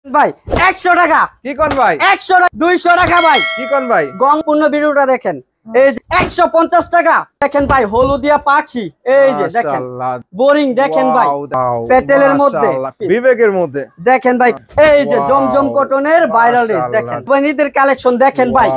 ভাই 100 টাকা কি কোন ভাই 100 টাকা 200 টাকা ভাই কি কোন ভাই গংপূর্ণ ভিডিওটা দেখেন এই যে 150 টাকা দেখেন ভাই হলুদিয়া পাখি এই যে দেখেন মাশাআল্লাহ বোরিং দেখেন ভাই পেটেলের মধ্যে বিবেকের মধ্যে দেখেন ভাই এই যে জমজম কটনের ভাইরাল ড্রেস দেখেন বনিদের কালেকশন দেখেন ভাই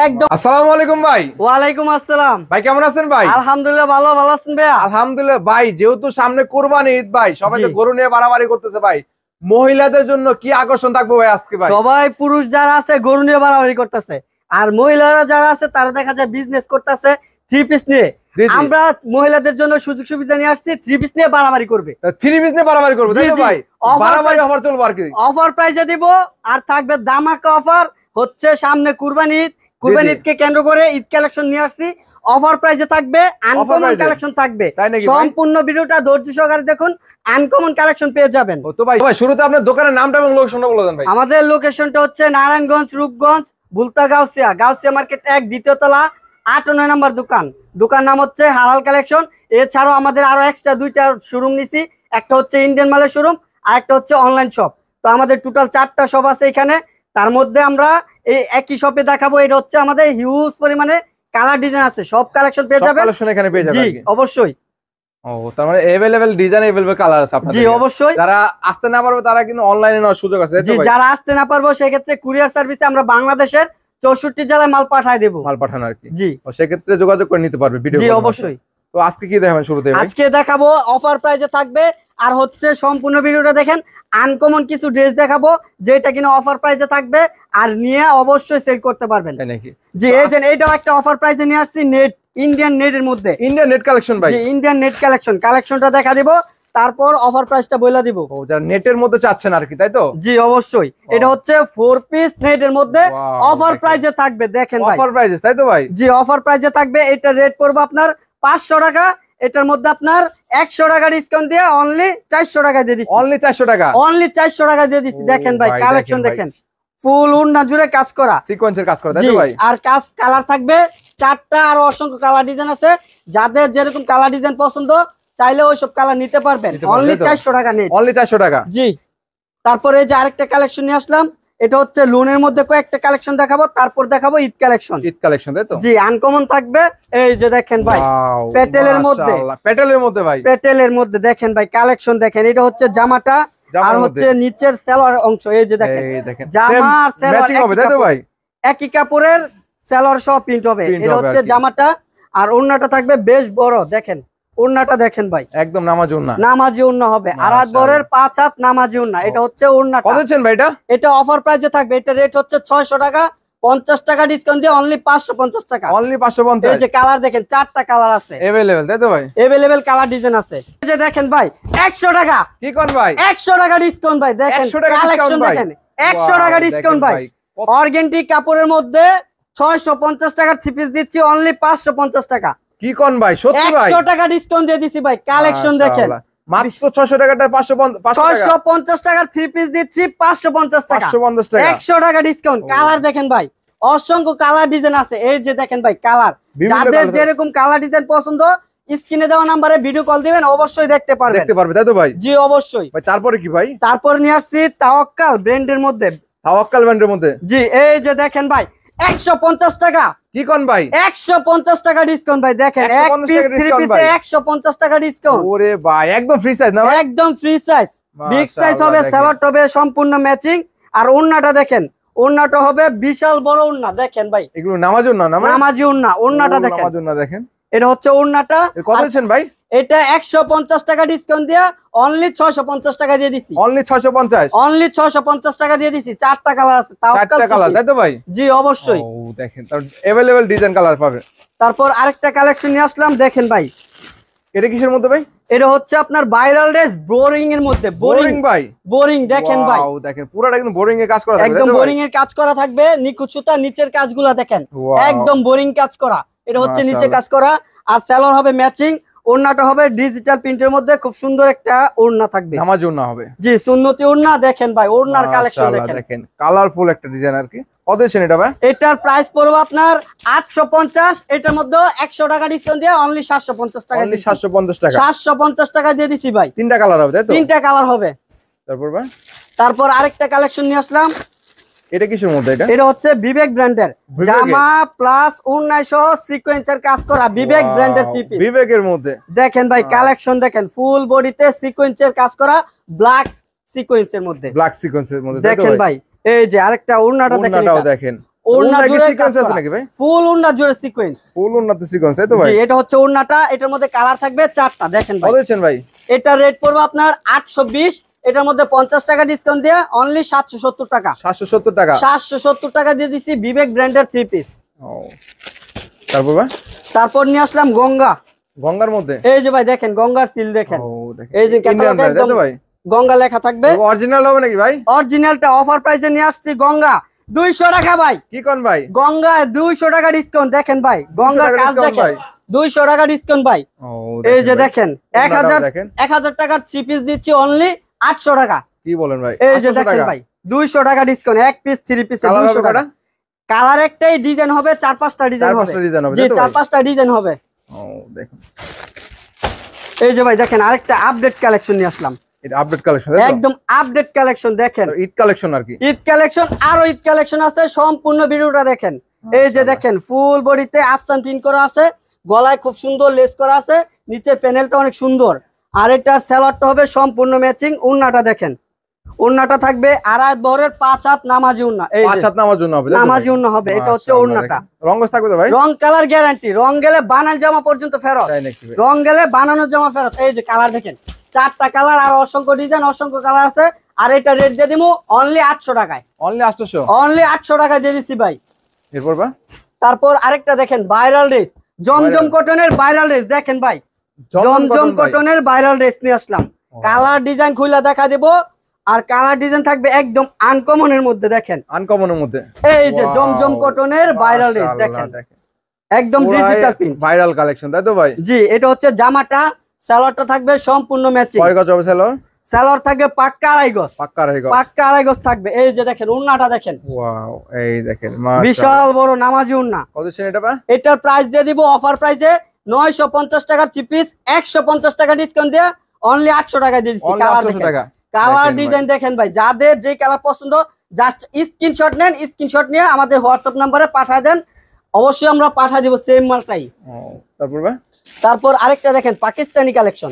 একদম আসসালামু আলাইকুম ভাই ওয়ালাইকুম আসসালাম ভাই কেমন আছেন ভাই আলহামদুলিল্লাহ ভালো আছেন ভাই আলহামদুলিল্লাহ ভাই যেহেতু সামনে কুরবানি ঈদ ভাই সবাই তো গরু নিয়ে বাড়াবাড়ি করতেছে ভাই মহিলাদের জন্য কি আকর্ষণ থাকবে ভাই আজকে ভাই সবাই পুরুষ যারা আছে গরু নিয়ে বাড়াবাড়ি করতেছে আর মহিলারা যারা আছে তারা দেখা যায় বিজনেস করতেছে থ্রি পিস নিয়ে আমরা মহিলাদের জন্য সুযোগ সুবিধা নিয়ে আসছি থ্রি পিস নিয়ে বাড়াবাড়ি করবে থ্রি পিস নিয়ে বাড়াবাড়ি করবে তাই তো ভাই বাড়াবাড়ি অফার চলবে আর কি অফার প্রাইসে দিব আর থাকবে দামাকা অফার হচ্ছে সামনে কুরবানি ঈদকে কেন্দ্র করে ঈদ কালেকশন নিয়ে আসছি অফার প্রাইসে থাকবে আনকমন কালেকশন থাকবে সম্পূর্ণ ভিডিওটা ধৈর্য সহকারে দেখুন আনকমন কালেকশন পেয়ে যাবেন তো ভাই শুরুতে আপনার দোকানের নামটা এবং লোকেশনটা বলে দেন ভাই আমাদের লোকেশনটা হচ্ছে নারায়ণগঞ্জ রূপগঞ্জ বুলতা গাউসিয়া মার্কেট 1 দ্বিতীয় তলা 8 ও 9 নম্বর দোকান নাম হচ্ছে হালাল কালেকশন এছাড়াও আমাদের আরো এক্সট্রা দুইটা শোরুম নিছি একটা হচ্ছে ইন্ডিয়ান মালের শোরুম আর একটা হচ্ছে অনলাইন শপ তো আমাদের টোটাল 4টা শপ আছে এখানে তার মধ্যে আমরা এই একই শপে দেখাবো এটা হচ্ছে আমাদের হিউজ পরিমাণে কালার ডিজাইন আছে সব কালেকশন পেয়ে যাবেন কালেকশন এখানে পেয়ে যাবেন জি অবশ্যই ও তার মানে अवेलेबल ডিজাইন अवेलेबल কালার আছে আপনাদের জি অবশ্যই যারা আসতে না পারবে তারা কিন্তু অনলাইনে নেওয়ার সুযোগ আছে জি যারা আসতে না পারবো সেই ক্ষেত্রে কুরিয়ার সার্ভিসে আমরা বাংলাদেশের 64 জেলায় মাল পাঠিয়ে দেব মাল পাঠানো আর কি জি ও সেই ক্ষেত্রে যোগাযোগ করে নিতে পারবে ভিডিও জি অবশ্যই তো আজকে কি দেখাবেন শুরুতে ভাই আজকে দেখাবো অফার প্রাইসে থাকবে আর হচ্ছে সম্পূর্ণ ভিডিওটা দেখেন আনকমন কিছু ড্রেস দেখাবো যেটা কিনা অফার প্রাইসে থাকবে আর নিয়ে অবশ্যই সেল করতে পারবেন তাই নাকি জি এই যে এইটাও একটা অফার প্রাইসে নিয়ে আসছি নেট ইন্ডিয়ান নেটের মধ্যে ইন্ডিয়ান নেট কালেকশন ভাই জি ইন্ডিয়ান নেট কালেকশনটা দেখা দিব তারপর অফার প্রাইসটা বলে দিব ও যারা নেটের মধ্যে চাচ্ছেন আর কি তাই তো জি অবশ্যই এটা হচ্ছে 4 পিস নেটের মধ্যে অফার প্রাইসে থাকবে দেখেন ভাই অফার প্রাইসে তাই তো ভাই জি অফার প্রাইসে থাকবে এটা রেট পড়বে আপনার 500 টাকা এটার মধ্যে আপনার 100 টাকা ডিসকাউন্ট দিয়ে অনলি 400 টাকা দিয়ে দিচ্ছি অনলি 400 টাকা অনলি 400 টাকা দিয়ে দিচ্ছি দেখেন ভাই কালেকশন দেখেন ফুল উন্না জুড়ে কাজ করা সিকোয়েন্সের কাজ করা তাই তো ভাই আর কালার থাকবে 4টা আর অসংখ্য কালার ডিজাইন আছে যাদের যেরকম কালার ডিজাইন পছন্দ চাইলে ওই সব কালার নিতে পারবেন অনলি 400 টাকা নেট অনলি 400 টাকা জি তারপরে এই যে আরেকটা কালেকশন নিয়ে আসলাম এটা হচ্ছে লোনের মধ্যে কয়েকটা কালেকশন দেখাবো তারপর দেখাবো ঈদ কালেকশন তাই তো জি আনকমন থাকবে এই যে দেখেন ভাই পেটেলের মধ্যে দেখেন ভাই কালেকশন দেখেন এটা হচ্ছে জামাটা আর হচ্ছে নিচের সেলোয়ার অংশ এই যে দেখেন জামা আর সেলোয়ার হবে তাই তো ভাই একই কাপড়ের সেলোয়ার সহ প্রিন্ট হবে এটা হচ্ছে জামাটা আর ওড়নাটা থাকবে বেশ বড় দেখেন ওড়নাটা দেখেন ভাই একদম নামাজি ওড়না হবে আড়াত বরের 5 হাত নামাজি ওড়না এটা হচ্ছে ওড়নাটা কত দিচ্ছেন ভাই এটা অফার প্রাইসে থাকবে এটা রেট হচ্ছে 600 টাকা 50 টাকা ডিসকাউন্ট দিয়ে অনলি 550 টাকা অনলি 550 এই যে কালার দেখেন 4টা কালার আছে अवेलेबल তাই তো ভাই अवेलेबल কালার ডিজাইন আছে এই যে দেখেন ভাই 100 টাকা কি কোন ভাই 100 টাকা ডিসকাউন্ট ভাই দেখেন কালেকশন দেখেন 100 টাকা ডিসকাউন্ট ভাই অর্গানিক কাপড়ের মধ্যে 650 টাকার থ্রি পিস দিচ্ছি অনলি 550 টাকা কি কোন ভাই সত্যি ভাই 100 টাকা ডিসকাউন্ট দিয়ে দিছি ভাই কালেকশন দেখেন মাত্র 600 টাকাটা 650 টাকার থ্রি পিস দিচ্ছি 550 টাকা 550 টাকা 100 টাকা ডিসকাউন্ট কালার দেখেন ভাই অসংখ্য কালার ডিজাইন আছে এই যে দেখেন ভাই কালার যাদের যেরকম কালার ডিজাইন পছন্দ স্ক্রিনে দেওয়া নম্বরে ভিডিও কল দিবেন অবশ্যই দেখতে পারবে তাই তো ভাই জি অবশ্যই ভাই তারপরে কি ভাই তারপর নিয়ে আসছি তাওয়াক্কাল ব্র্যান্ডের মধ্যে জি এই যে দেখেন ভাই 150 টাকা কি কোন ভাই 150 টাকা ডিসকাউন্ট ভাই দেখেন এক পিস থ্রি পিসে 150 টাকা ডিসকাউন্ট ওরে ভাই একদম ফ্রি সাইজ না একদম ফ্রি সাইজ বিগ সাইজ হবে সালোয়ার হবে সম্পূর্ণ ম্যাচিং আর ওড়নাটা দেখেন ওড়নাটা হবে বিশাল বড় ওড়না দেখেন ভাই এগুলো নামাজি ওড়নাটা দেখেন এটা হচ্ছে ওড়নাটা কত দিচ্ছেন ভাই এটা 150 টাকা ডিসকাউন্ট দিয়া অনলি 650 টাকা দিয়ে দিছি অনলি 650 টাকা দিয়ে দিছি 4টা কালার আছে চারটা কালার তাই তো ভাই জি অবশ্যই ও দেখেন তার अवेलेबल ডিজাইন কালার পাবে তারপর আরেকটা কালেকশন নিয়ে আসলাম দেখেন ভাই এটা কিসের মধ্যে ভাই এটা হচ্ছে আপনার ভাইরাল ড্রেস বোরিং এর মধ্যে বোরিং দেখেন ভাই ওয়াও দেখেন পুরোটা একদম বোরিং এর কাজ করা থাকবে একদম বোরিং এর কাজ করা থাকবে নিখুঁত সুতা নিচের কাজগুলো দেখেন একদম বোরিং কাজ করা এটা হচ্ছে নিচে কাজ করা আর সেলর হবে ম্যাচিং ওড়নাটা হবে ডিজিটাল প্রিন্টের মধ্যে খুব সুন্দর একটা ওড়না থাকবে নামাজি ওড়না হবে জি সুন্নতি ওড়না দেখেন ভাই ওড়নার কালেকশন দেখেন কালারফুল একটা ডিজাইন আর কি কত দিচ্ছেন এটা ভাই এটার প্রাইস পড়বে আপনার 850 এটার মধ্যে 100 টাকা ডিসকাউন্ট দিয়ে অনলি 750 টাকা অনলি 750 টাকা 750 টাকা দিয়ে দিছি ভাই তিনটা কালার হবে তাই তো তিনটা কালার হবে তারপর ভাই তারপর আরেকটা কালেকশন নিয়ে আসলাম। এটা কিসের মধ্যে? এটা হচ্ছে বিবেক ব্র্যান্ডের জামা প্লাস উন্নাই সহ সিকোয়েন্সের কাজ করা বিবেক ব্র্যান্ডের থ্রি পিস। বিবেকের মধ্যে দেখেন ভাই কালেকশন দেখেন, ফুল বডিতে সিকোয়েন্সের কাজ করা ব্ল্যাক সিকোয়েন্সের মধ্যে, ব্ল্যাক সিকোয়েন্সের মধ্যে দেখেন ভাই। এই যে আরেকটা ওড়নাটা দেখেন, ওড়নাটাও দেখেন, ওড়না জুড়ে সিকোয়েন্স আছে নাকি ভাই? ফুল ওড়না জুড়ে সিকোয়েন্স, ফুল ওড়নাতে সিকোয়েন্স, তাই তো ভাই? জি, এটা হচ্ছে ওড়নাটা। এটার মধ্যে কালার থাকবে 4টা। দেখেন ভাই, বলেছেন ভাই এটা রেট পড়বে আপনার 820, এটার মধ্যে 50 টাকা ডিসকাউন্ট দিয়ে অনলি 770 টাকা। 770 টাকা, 770 টাকা দিয়ে দিছি বিবেক ব্র্যান্ডের থ্রি পিস। ও তারপর ভাই তারপর নিয়ে আসলাম গঙ্গা। গঙ্গার মধ্যে এই যে ভাই দেখেন গঙ্গার সিল দেখেন, ও দেখেন এই যে ইন্ডিয়ান ক্যাটালগে একদম ভাই গঙ্গা লেখা থাকবে। অরিজিনাল হবে নাকি ভাই? অরিজিনালটা অফার প্রাইসে নিয়ে আসছি গঙ্গা 200 টাকা ভাই। কি কোন ভাই? গঙ্গা 200 টাকা ডিসকাউন্ট। দেখেন ভাই গঙ্গার কাজ দেখেন, 200 টাকা ডিসকাউন্ট ভাই। এই যে দেখেন 1000 টাকার থ্রি পিস দিচ্ছি অনলি 800 টাকা। কি বলেন ভাই? এই যে দেখেন ভাই 200 টাকা ডিসকাউন্ট, এক পিস থ্রি পিস 200 টাকা। কালার একটাই, ডিজাইন হবে 4-5টা ডিজাইন হবে, জি 4-5টা ডিজাইন হবে। ও দেখেন এই যে ভাই দেখেন আরেকটা আপডেট কালেকশন নিয়ে আসলাম। এটা আপডেট কালেকশন, একদম আপডেট কালেকশন দেখেন, ঈদ কালেকশন আর কি। ঈদ কালেকশন, আরো ঈদ কালেকশন আছে, সম্পূর্ণ ভিডিওটা দেখেন। এই যে দেখেন ফুল বডিতে আফসান প্রিন্ট করা আছে, গলায় খুব সুন্দর লেস করা আছে, নিচে প্যানেলটা অনেক সুন্দর। আর এটা সালোয়ারটা হবে সম্পূর্ণ ম্যাচিং। ওড়নাটা দেখেন, ওড়নাটা থাকবে আড়াই বহরের 5 হাত নামাজি ওড়না। এই 5 হাত নামার জন্য হবে, নামাজি ওড়না হবে, এটা হচ্ছে ওড়নাটা। রংগস থাকবে তো ভাই? রং কালার গ্যারান্টি, রং গেলে বানানো জামা পর্যন্ত ফেরত, তাই নাকি ভাই? রং গেলে বানানো জামা ফেরত। এই যে কালার দেখেন, 4টা কালার আর অসংখ্য ডিজাইন, অসংখ্য কালার আছে। আর এটা রেট দিয়ে দিমু অনলি 800 টাকায়, অনলি 800, অনলি 800 টাকায় দিয়ে দিছি ভাই। এরপর ভাই তারপর আরেকটা দেখেন ভাইরাল ড্রেস, জমজম কটনের ভাইরাল ড্রেস। দেখেন ভাই জমজম কটনের ভাইরাল ড্রেস নিয়ে আসলাম। কালার ডিজাইন খুলে দেখা দেব, আর কালার ডিজাইন থাকবে একদম আনকমনের মধ্যে। দেখেন আনকমনের মধ্যে এই যে জমজম কটনের ভাইরাল ড্রেস দেখেন, একদম ডিজিটাল প্রিন্ট ভাইরাল কালেকশন, তাই তো ভাই? জি, এটা হচ্ছে জামাটা, সালোয়ারটা থাকবে সম্পূর্ণ ম্যাচিং। কয় গজ হবে সালোয়ার? সালোয়ার থাকবে পাক্কা আড়াই গজ, পাক্কা আড়াই গজ, পাক্কা আড়াই গজ থাকবে। এই যে দেখেন ওড়নাটা দেখেন, ওয়াও এই দেখেন মাশাআল্লাহ, বিশাল বড় নামাজি ওড়না। কত ছিল এটা ভাই? এটার প্রাইস দিয়ে দিব অফার প্রাইসে 950 টাকার থ্রি পিস, 150 টাকা ডিসকাউন্ট দিয়ে অনলি 800 টাকা দিয়ে দিচ্ছি। কালার দেখেন, কালার ডিজাইন দেখেন ভাই, যাদের যে কালার পছন্দ জাস্ট স্ক্রিনশট নেন, স্ক্রিনশট নিয়ে আমাদের হোয়াটসঅ্যাপ নম্বরে পাঠিয়ে দেন, অবশ্যই আমরা পাঠিয়ে দিব সেম মালটাই। তারপর ভাই তারপর আরেকটা দেখেন পাকিস্তানি কালেকশন,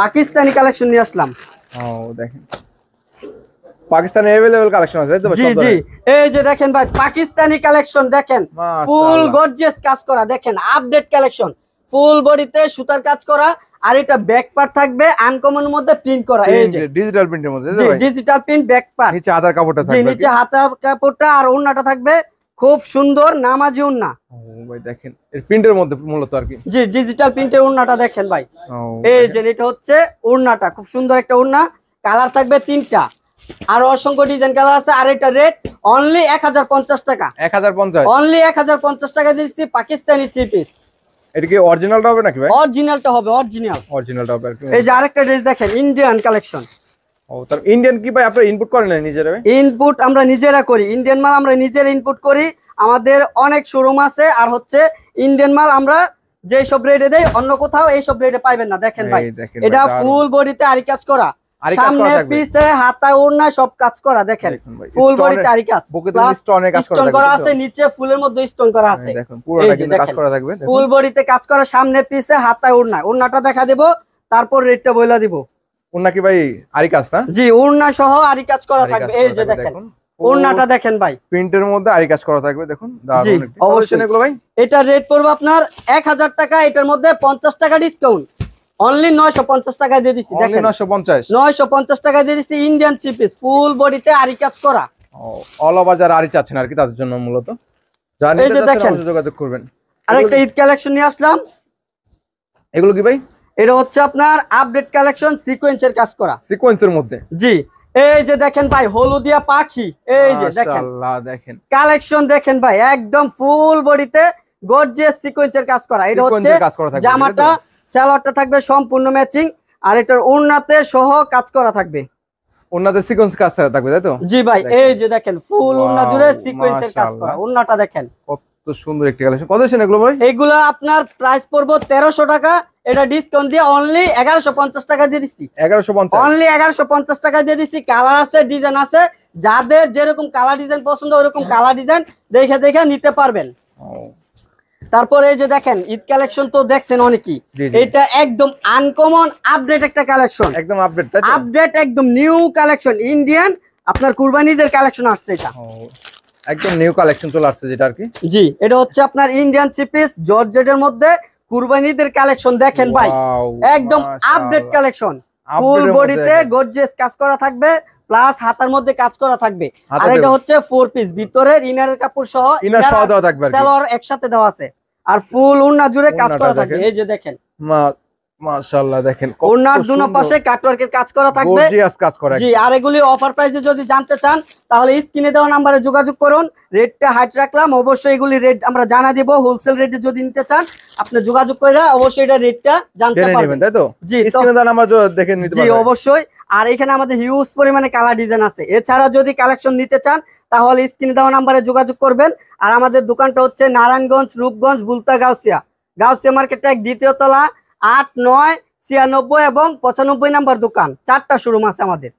পাকিস্তানি কালেকশন নিয়ে আসলাম। ও দেখেন পাকিস্তানি अवेलेबल কালেকশন আছে তো? জি জি, এই যে দেখেন ভাই পাকিস্তানি কালেকশন দেখেন, ফুল গর্জিয়াস কাজ করা, দেখেন আপডেট কালেকশন, ফুল বডিতে সুতার কাজ করা। আর এটা ব্যাক পার্ট থাকবে আনকমন মধ্যে প্রিন্ট করা, এই যে ডিজিটাল প্রিন্টের মধ্যে, জি ডিজিটাল প্রিন্ট ব্যাক পার্ট, নিচে আধার কাপড়টা থাকবে, জি নিচে হাতার কাপড়টা আর ওড়নাটা থাকবে খুব সুন্দর নামাজি ওড়না। ও ভাই দেখেন এর প্রিন্টের মধ্যে মূলত আর কি, জি ডিজিটাল প্রিন্টের ওড়নাটা দেখেন ভাই। এই যে এটা হচ্ছে ওড়নাটা, খুব সুন্দর একটা ওড়না, কালার থাকবে 3টা, আর অসংখ্য ডিজাইন কালার আছে। আর এটা রেট অনলি 1050 টাকা, 1050, অনলি 1050 টাকা দিচ্ছি পাকিস্তানি থ্রি পিস। এটা কি অরিজিনালটা হবে নাকি ভাই? অরিজিনালটা হবে, অরিজিনালটা হবে। আর কি এই যে আরেকটা ড্রেস দেখেন ইন্ডিয়ান কালেকশন। ও তার ইন্ডিয়ান কি ভাই আপনারা ইনপুট করেন না নিজেরা? ইনপুট আমরা নিজেরা করি, ইন্ডিয়ান মাল আমরা নিজেরা ইনপুট করি, আমাদের অনেক শোরুম আছে। আর হচ্ছে ইন্ডিয়ান মাল আমরা যেই সব রেটে দেই অন্য কোথাও এই সব রেটে পাইবেন না। দেখেন ভাই এটা ফুল বডিতে আরি কাজ করা, সামনে পিছে হাতায় ওড়নায় সব কাজ করা, দেখেন ফুল বডিতে আরি কাজ, স্টোন করা আছে, নিচে ফুলের মধ্যে স্টোন করা আছে, দেখুন পুরোটা কিন্তু কাজ করা থাকবে, ফুল বডিতে কাজ করা, সামনে পিছে হাতায় ওড়নায়। ওড়নাটা দেখা দেব, তারপর রেটটা বলে দিব। ওড়না কি ভাই আরি কাজ না? জি ওড়না সহ আরি কাজ করা থাকবে। এই যে দেখেন ওড়নাটা দেখেন ভাই, প্রিন্টের মধ্যে আরি কাজ করা থাকবে, দেখুন জি অবশ্যই এগুলো ভাই। এটা রেট পড়বে আপনার 1000 টাকা, এটার মধ্যে 50 টাকা ডিসকাউন্ট, অনলি 950 টাকা দিয়ে দিচ্ছি। দেখেন 950 টাকা দিয়ে দিচ্ছি ইন্ডিয়ান থ্রি পিস, ফুল বডিতে আরি কাজ করা। অল ওভার যারা আরি চাচ্ছেন আর কি তাদের জন্য মূলত এই যে দেখেন যোগাযোগ করবেন। আরেকটা ঈদ কালেকশন নিয়ে আসলাম। এগুলো কি ভাই? এটা হচ্ছে আপনার আপডেট কালেকশন, সিকোয়েন্সের কাজ করা, সিকোয়েন্সের মধ্যে, জি। এই যে দেখেন ভাই হলুদিয়া পাখি, এই যে দেখেন দেখেন কালেকশন দেখেন ভাই, একদম ফুল বডিতে গর্জিয়াস সিকোয়েন্সের কাজ করা। এটা হচ্ছে জামাটা, সালোয়ারটা থাকবে সম্পূর্ণ ম্যাচিং, আর এটার ওড়নাতে সহ কাজ করা থাকবে, ওড়নাতে সিকোয়েন্স কাজ থাকবে, তাই তো? জি ভাই এই যে দেখেন ফুল ওড়না জুড়ে সিকোয়েন্সের কাজ করা, ওড়নাটা দেখেন কত সুন্দর একটি কালেকশন। কত দিন এগুলো ভাই? এগুলো আপনার প্রাইস পড়বো 1300 টাকা, এটা ডিসকাউন্ট দিয়ে অনলি 1150 টাকা দিয়ে দিচ্ছি। 1150 অনলি 1150 টাকা দিয়ে দিচ্ছি। কালার আছে, ডিজাইন আছে, যাদের যেরকম কালার ডিজাইন পছন্দ ওরকম কালার ডিজাইন দেখে দেখে নিতে পারবেন। তারপরে এই যে দেখেন ঈদ কালেকশন তো দেখছেন অনেকেই, এটা একদম আনকমন আপডেট একটা কালেকশন, একদম আপডেট, তাই তো? আপডেট একদম নিউ কালেকশন, ইন্ডিয়ান আপনার কুরবানিদের কালেকশন আসছে এটা। একদম নিউ কালেকশন চলে আসছে যেটা আর কি। জি, এটা হচ্ছে আপনার ইন্ডিয়ান থ্রি পিস জর্জেটের মধ্যে কুরবানিদের কালেকশন। দেখেন ভাই একদম আপডেট কালেকশন, ফুল বডিতে গর্জিয়াস কাজ করা থাকবে, প্লাস হাতার মধ্যে কাজ করা থাকবে। আর এটা হচ্ছে 4 পিস, ভিতরে ইনারের কাপড় সহ ইনার সহ দেওয়া থাকবে, সালোয়ার একসাথে দেওয়া আছে, আর ফুল ওন্না জুড়ে কাজ করা থাকবে। এই যে দেখেন মাশাআল্লাহ, দেখেন ওন্নার দুনো পাশে কাটওয়ার্কের কাজ করা থাকবে, গর্জিয়াস কাজ করা। জি, আর এগুলি অফার প্রাইসে যদি জানতে চান তাহলে স্ক্রিনে দেওয়া নম্বরে যোগাযোগ করুন। রেটটা হাইট রাখলাম, অবশ্যই এগুলি রেট আমরা জানা দিব। হোলসেল রেটে যদি নিতে চান আপনি যোগাযোগ করে অবশ্যই এটা রেটটা জানতে পারবেন, তাই তো? জি, স্ক্রিনে দেওয়া নাম্বার দেখে নিতে পারবেন। জি, পারবেন অবশ্যই। আর এখানে আমাদের হিউজ পরিমাণে কালার ডিজাইন আছে। এছাড়া যদি কালেকশন নিতে চান তাহলে স্ক্রিনে দেওয়া নম্বরে যোগাযোগ করবেন। আর আমাদের দোকানটা হচ্ছে নারায়ণগঞ্জ, রূপগঞ্জ, বুলতা গাউসিয়া, গাউসিয়া মার্কেটে দ্বিতীয় তলা, 8, 9, 96 এবং 95 নাম্বার দোকান। 4টা শোরুম আছে আমাদের।